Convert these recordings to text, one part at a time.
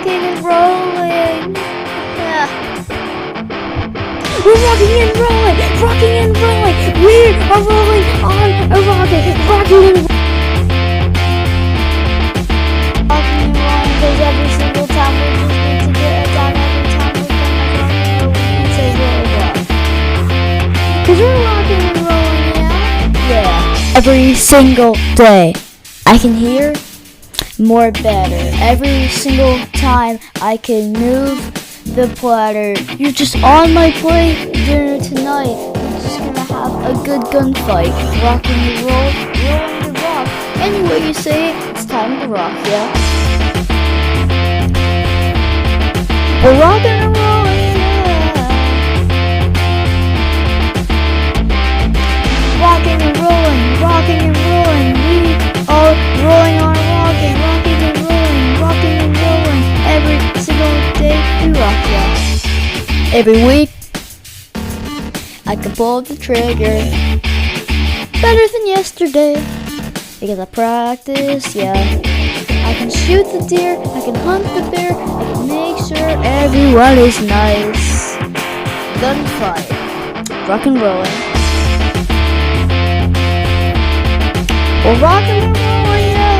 rocking and rolling. Yeah. We're rocking and rolling, rocking and rolling. We are rolling on a rocket, rocking and rolling. Rocking and rolling, cause every single time we just need to get it done. Every time we come and roll, we need to roll. Cause we're rocking and rolling, yeah? Yeah. Every single day, I can hear more better. Every single time I can move the platter. You're just on my plate dinner tonight. We're just gonna have a good gunfight. Rocking and roll, rolling the rock. Any way you say it, it's time to rock, yeah? We're rocking and rolling, yeah. Rocking and rolling, rocking and rolling. We are rolling on rocking, rocking and rolling, rocking and rolling. Every single day we rock, yeah. Every week I can pull the trigger better than yesterday because I practice, yeah. I can shoot the deer, I can hunt the bear, I can make sure everyone is nice. Gunfight, rock and rolling. We're rocking and rolling, yeah.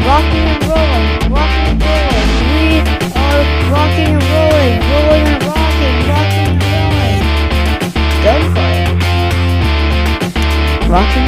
Rocking and rolling, rocking and rolling. We are rocking and rolling, rolling and rocking, rocking and rolling. Gunfight, rocking